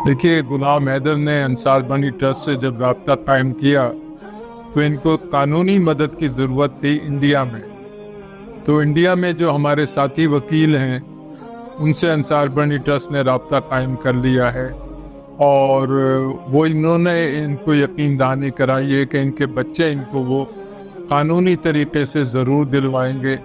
देखिए, गुलाम हैदर ने अंसार बनी ट्रस्ट से जब राब्ता कायम किया तो इनको कानूनी मदद की ज़रूरत थी इंडिया में। तो इंडिया में जो हमारे साथी वकील हैं उनसे अंसार बनी ट्रस्ट ने राब्ता कायम कर लिया है और वो इन्होंने इनको यकीन दहानी कराई है कि इनके बच्चे इनको वो कानूनी तरीके से ज़रूर दिलवाएंगे,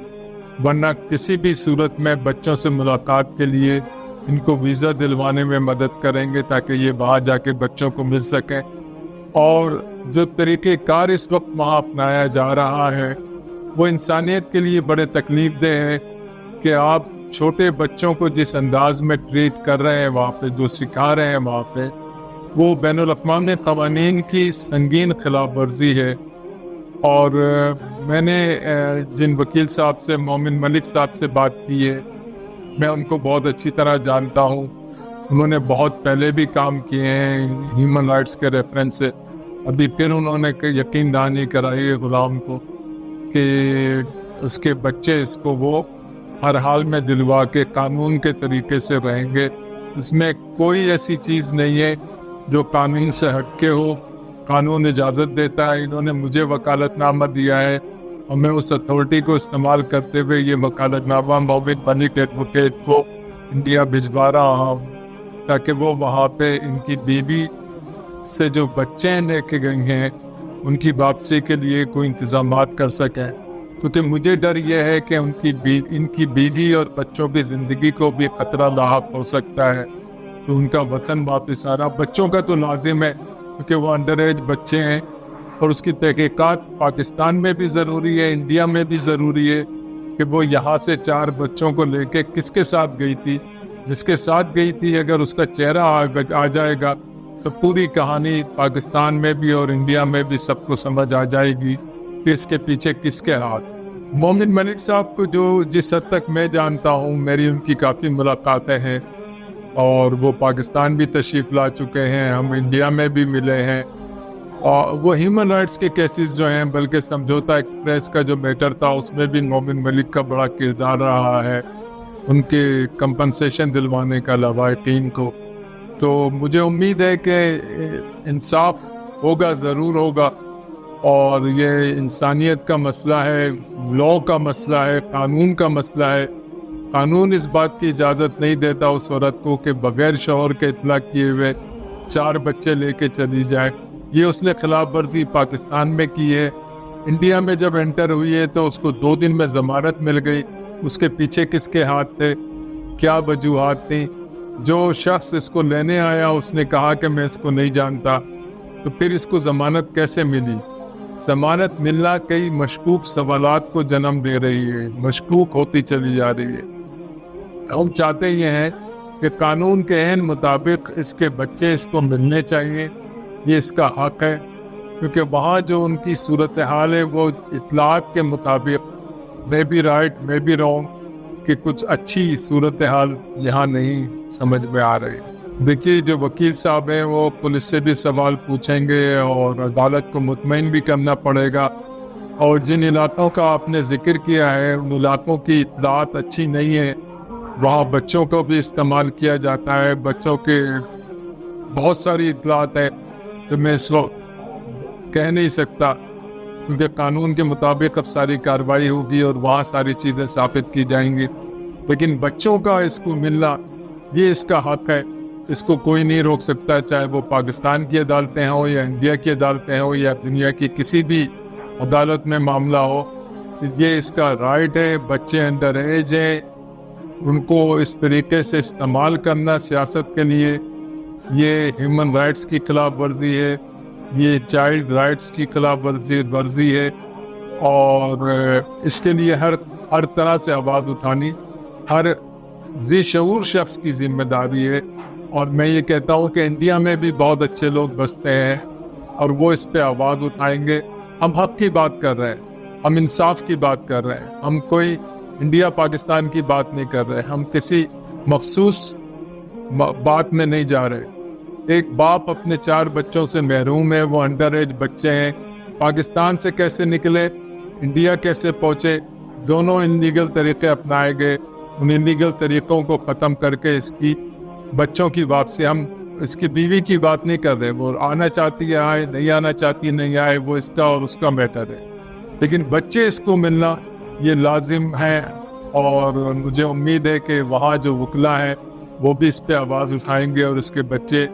वरना किसी भी सूरत में बच्चों से मुलाकात के लिए इनको वीज़ा दिलवाने में मदद करेंगे ताकि ये वहाँ जाके बच्चों को मिल सकें। और जो तरीक़ेकार इस वक्त वहाँ अपनाया जा रहा है वो इंसानियत के लिए बड़े तकलीफ़देह है कि आप छोटे बच्चों को जिस अंदाज में ट्रीट कर रहे हैं वहाँ पे, जो सिखा रहे हैं वहाँ पे, वो बैनुल अक़वामी क़वानीन की संगीन खिलाफ वर्जी है। और मैंने जिन वकील साहब से, मोमिन मलिक साहब से बात की है, मैं उनको बहुत अच्छी तरह जानता हूँ। उन्होंने बहुत पहले भी काम किए हैं ह्यूमन राइट्स के रेफरेंस से। अभी फिर उन्होंने यकीन दहानी कराई है गुलाम को कि उसके बच्चे इसको वो हर हाल में दिलवा के कानून के तरीके से रहेंगे। इसमें कोई ऐसी चीज़ नहीं है जो कानून से हटके हो, कानून इजाज़त देता है। इन्होंने मुझे वकालतनामा दिया है और मैं उस अथॉरिटी को इस्तेमाल करते हुए ये वकालतनामा मोमिन मलिक एडवोकेट को इंडिया भिजवा रहा हूँ ताकि वो वहाँ पे इनकी बीवी से जो बच्चे लेके गए हैं उनकी वापसी के लिए कोई इंतज़ामात कर सकें, क्योंकि मुझे डर यह है कि इनकी बीवी और बच्चों की ज़िंदगी को भी ख़तरा लाहक हो सकता है। तो उनका वतन वापस आ रहा, बच्चों का तो लाजिम है क्योंकि वो अंडर एज बच्चे हैं और उसकी तहकीकात पाकिस्तान में भी ज़रूरी है, इंडिया में भी ज़रूरी है कि वो यहाँ से 4 बच्चों को लेके किसके साथ गई थी, जिसके साथ गई थी अगर उसका चेहरा आ जाएगा तो पूरी कहानी पाकिस्तान में भी और इंडिया में भी सबको समझ आ जाएगी कि इसके पीछे किसके हाथ। मोमिन मलिक साहब को जो जिस हद तक मैं जानता हूँ, मेरी उनकी काफ़ी मुलाकातें हैं और वो पाकिस्तान भी तशरीफ़ ला चुके हैं, हम इंडिया में भी मिले हैं। और वो ह्यूमन राइट्स के केसेस जो हैं, बल्कि समझौता एक्सप्रेस का जो मैटर था उसमें भी मोमिन मलिक का बड़ा किरदार रहा है उनके कंपनसेशन दिलवाने का लवाकिन को। तो मुझे उम्मीद है कि इंसाफ होगा, ज़रूर होगा। और ये इंसानियत का मसला है, लॉ का मसला है, कानून का मसला है। कानून इस बात की इजाज़त नहीं देता उस औरत को कि बग़ैर शौहर के इत्तला किए हुए 4 बच्चे लेके चली जाए। ये उसने खिलाफ वर्जी पाकिस्तान में की है। इंडिया में जब एंटर हुई है तो उसको 2 दिन में ज़मानत मिल गई। उसके पीछे किसके हाथ थे, क्या वजूहात थी? जो शख्स इसको लेने आया उसने कहा कि मैं इसको नहीं जानता, तो फिर इसको ज़मानत कैसे मिली? ज़मानत मिलना कई मशकूक सवालात को जन्म दे रही है, मशकूक होती चली जा रही है। हम चाहते ये हैं कि कानून के ऐन मुताबिक इसके बच्चे इसको मिलने चाहिए, ये इसका हक है, क्योंकि वहाँ जो उनकी सूरत हाल है वो इतलाक़ के मुताबिक may be right may be wrong कि कुछ अच्छी सूरत हाल यहाँ नहीं समझ में आ रही। देखिए, जो वकील साहब हैं वो पुलिस से भी सवाल पूछेंगे और अदालत को मुतमईन भी करना पड़ेगा। और जिन इलाकों का आपने जिक्र किया है उन इलाकों की इत्तलात अच्छी नहीं है, वहाँ बच्चों को भी इस्तेमाल किया जाता है। बच्चों के बहुत सारी इत्तलात है तो मैं इस वक्त कह नहीं सकता, क्योंकि कानून के मुताबिक अब सारी कार्रवाई होगी और वहाँ सारी चीज़ें साबित की जाएंगी। लेकिन बच्चों का इसको मिलना ये इसका हक है, इसको कोई नहीं रोक सकता, चाहे वो पाकिस्तान की अदालतें हों या इंडिया की अदालतें हों या दुनिया की किसी भी अदालत में मामला हो। ये इसका राइट है। बच्चे अंडर एज हैं, उनको इस तरीके से इस्तेमाल करना सियासत के लिए ये ह्यूमन राइट्स की खिलाफ वर्जी है, ये चाइल्ड राइट्स की खिलाफ वर्जी है। और इसके लिए हर तरह से आवाज़ उठानी हर ज़ी शऊर शख्स की जिम्मेदारी है। और मैं ये कहता हूँ कि इंडिया में भी बहुत अच्छे लोग बसते हैं और वो इस पे आवाज़ उठाएंगे। हम हक़ की बात कर रहे हैं, हम इंसाफ की बात कर रहे हैं, हम कोई इंडिया पाकिस्तान की बात नहीं कर रहे, हम किसी मखसूस बात में नहीं जा रहे। एक बाप अपने 4 बच्चों से महरूम है, वो अंडर एज बच्चे हैं। पाकिस्तान से कैसे निकले, इंडिया कैसे पहुँचे, दोनों इलीगल तरीक़े अपनाए गए। उन इलीगल तरीक़ों को ख़त्म करके इसकी बच्चों की वापसी, हम اس کی بیوی کی بات نہیں کر رہے، وہ آنا چاہتی ہے آئے، نہیں آنا چاہتی نہیں آئے، وہ اس کا اور اس کا میٹر ہے، لیکن بچے اس کو ملنا یہ لازم ہے، اور مجھے امید ہے کہ وہاں جو وکلا ہیں وہ بھی اس پہ آواز اٹھائیں گے اور اس کے بچے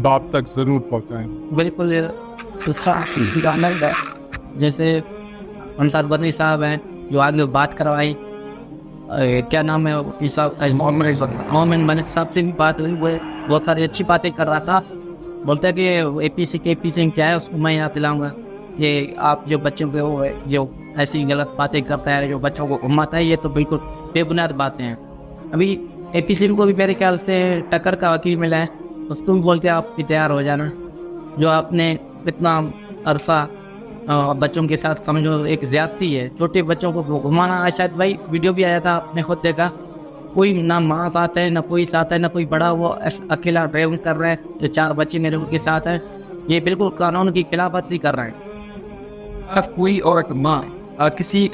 باپ تک ضرور پہنچائیں گے۔ بالکل جیسے انصار بدری صاحب ہیں جو آگے بات کروائی، کیا نام ہے مومن ملک صاحب سے بھی بات ہوئی، وہ بہت ساری اچھی باتیں کر رہا تھا، بولتا ہے کہ اے پی سی کیا ہے اس کو میں یاد دلاؤں گا کہ آپ جو بچوں پہ وہ جو ایسی غلط باتیں کرتا ہے، جو بچوں کو گھماتا ہے، یہ تو بالکل بے بنیاد باتیں ہیں۔ ابھی اے پی سی کو بھی میرے خیال سے ٹکر کا وکیل ملا ہے، اس کو بھی بولتے ہیں آپ بھی تیار ہو جانا، جو آپ نے اتنا عرصہ بچوں کے ساتھ سمجھو ایک زیادتی ہے، چھوٹے بچوں کو گھمانا، شاید بھائی ویڈیو بھی آیا تھا آپ نے خود دیکھا، کوئی نہ ماں ساتھ ہے نہ کوئی ساتھ ہے نہ کوئی بڑا، وہ اکیلا ڈرائیونگ کر رہا ہے، جو 4 بچے میرے ان کے ساتھ ہیں، یہ بالکل قانون کی خلاف ورزی کر رہے ہیں۔ کوئی عورت ماں کسی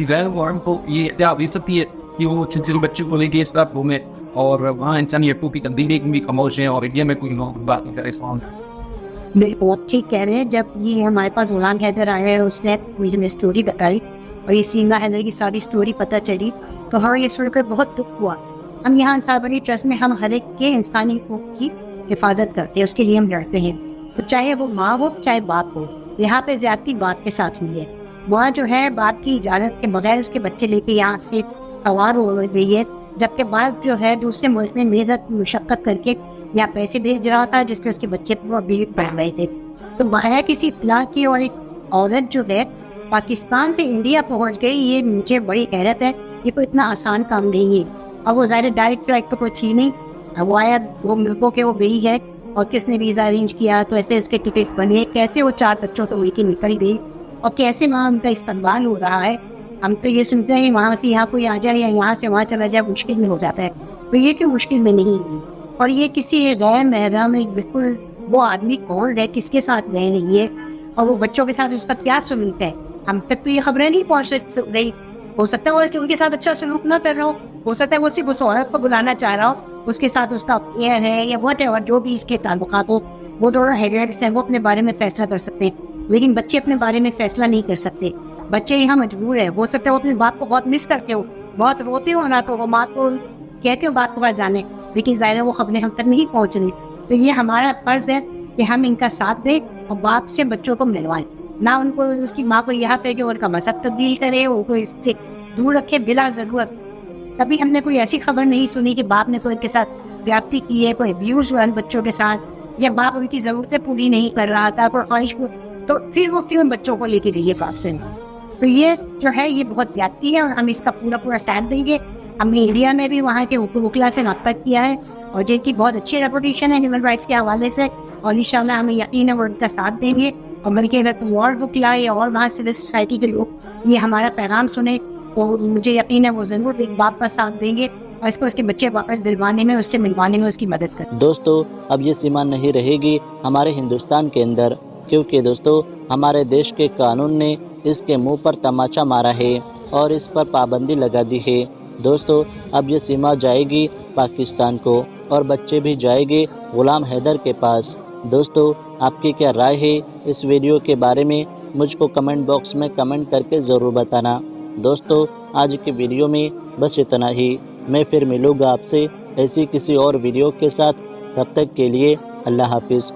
غیر محرم کو یہ اختیار دے سکتی ہے کہ وہ چھوٹے بچے کو لے کے اس طرح گھومے، اور وہاں انسانی حقوق کی تبدیلی بھی خاموش ہے، اور انڈیا میں کوئی لوگ بات نہیں کرے اس معاملے میں۔ بالکل ٹھیک کہہ رہے ہیں۔ جب یہ ہمارے پاس غلام حیدر آئے ہیں، اس نے مجھے ہمیں اسٹوری بتائی اور یہ سیما حیدر کی ساری اسٹوری پتہ چلی، تو ہمیں یہ سن کر بہت دکھ ہوا۔ ہم یہاں انصار بدری ٹرسٹ میں ہم ہر ایک کے انسانی حقوق کی حفاظت کرتے ہیں، اس کے لیے ہم لڑتے ہیں، تو چاہے وہ ماں ہو چاہے باپ ہو۔ یہاں پہ زیادتی باپ کے ساتھ ہوئی ہے، وہاں جو ہے باپ کی اجازت کے بغیر اس کے بچے لے کے یہاں سے سوار ہو گئی ہے، جبکہ باپ جو ہے دوسرے ملک میں محنت مشقت کر کے یا پیسے بھیج رہا تھا جس میں اس کے بچے بھی پڑھ رہے تھے۔ تو بغیر کسی اطلاع کی اور ایک عورت جو ہے پاکستان سے انڈیا پہنچ گئی، یہ مجھے بڑی حیرت ہے، یہ کوئی اتنا آسان کام نہیں ہے۔ اور وہ ظاہر ڈائریکٹ فلائٹ تو کوئی تھی نہیں، وہ آیا 2 ملکوں کے وہ گئی ہے، اور کس نے ویزا ارینج کیا، تو ایسے اس کے ٹکٹس بنے، کیسے وہ 4 بچوں کو لے کے نکل گئی، اور کیسے وہاں ان کا استقبال ہو رہا ہے۔ ہم تو یہ سنتے ہیں وہاں سے یہاں کوئی آ جائے یا یہاں سے وہاں چلا جائے مشکل میں ہو جاتا ہے، تو یہ کہ مشکل میں نہیں ہوئی۔ اور یہ کسی غیر محرم بالکل وہ آدمی کون ہے، کس کے ساتھ رہ رہی ہے، اور وہ بچوں کے ساتھ اس کا کیا سلوک ہے، ہم تک تو یہ خبریں نہیں پہنچ رہی۔ ہو سکتا ہے وہ ان کے ساتھ اچھا سلوک نہ کر رہا ہو سکتا ہے وہ صرف اس عورت کو بلانا چاہ رہا ہو، اس کے ساتھ اس کا افیئر ہے یا واٹ ایور جو بھی اس کے تعلقات ہو، وہ دونوں ہیڈرس ہیں، وہ اپنے بارے میں فیصلہ کر سکتے ہیں، لیکن بچے اپنے بارے میں فیصلہ نہیں کر سکتے۔ بچے یہاں مجبور ہے، ہو سکتا ہے وہ اپنے باپ کو بہت مس کرتے ہو، بہت روتے ہو، نہ تو وہ ماں کو کہتے ہو باپ کے پاس جانے، لیکن ظاہر ہے وہ خبریں ہم تک نہیں پہنچ رہی۔ تو یہ ہمارا فرض ہے کہ ہم ان کا ساتھ دیں اور باپ سے بچوں کو ملوائیں، نہ ان کو اس کی ماں کو یہاں پہ کہ ان کا مذہب تبدیل کرے، ان کو اس سے دور رکھے بلا ضرورت۔ کبھی ہم نے کوئی ایسی خبر نہیں سنی کہ باپ نے کوئی ان کے ساتھ زیادتی کی ہے، کوئی ابیوز ہوا بچوں کے ساتھ، یا باپ ان کی ضرورتیں پوری نہیں کر رہا تھا، کوئی خواہش کو، تو پھر وہ کیوں بچوں کو لے کے گئی ہے باپ سے۔ تو یہ جو ہے یہ بہت زیادتی ہے، اور ہم اس کا پورا ساتھ دیں گے۔ ہم نے انڈیا میں بھی وہاں کے وکلا سے رابطہ کیا ہے، اور جن کی بہت اچھی ریپوٹیشن ہے ہیومن رائٹس کے حوالے سے، اور انشاءاللہ ہمیں یقین ہے وہ ان کا ساتھ دیں گے۔ اور بلکہ اگر کوئی اور وکلا یا اور وہاں سول سوسائٹی کے لوگ یہ ہمارا پیغام سنیں تو مجھے یقین ہے وہ ضرور ایک باپ کا ساتھ دیں گے، اور اس کو اس کے بچے واپس دلوانے میں، اس سے ملوانے میں اس کی مدد کریں۔ دوستو اب یہ سیما نہیں رہے گی ہمارے ہندوستان کے اندر، کیونکہ دوستو ہمارے دیش کے قانون نے اس کے منہ پر تماچا مارا ہے اور اس پر پابندی لگا دی ہے۔ دوستو اب یہ سیما جائے گی پاکستان کو، اور بچے بھی جائے گے غلام حیدر کے پاس۔ دوستو آپ کی کیا رائے ہے اس ویڈیو کے بارے میں، مجھ کو کمنٹ باکس میں کمنٹ کر کے ضرور بتانا۔ دوستو آج کی ویڈیو میں بس اتنا ہی، میں پھر ملوں گا آپ سے ایسی کسی اور ویڈیو کے ساتھ، تب تک کے لیے اللہ حافظ۔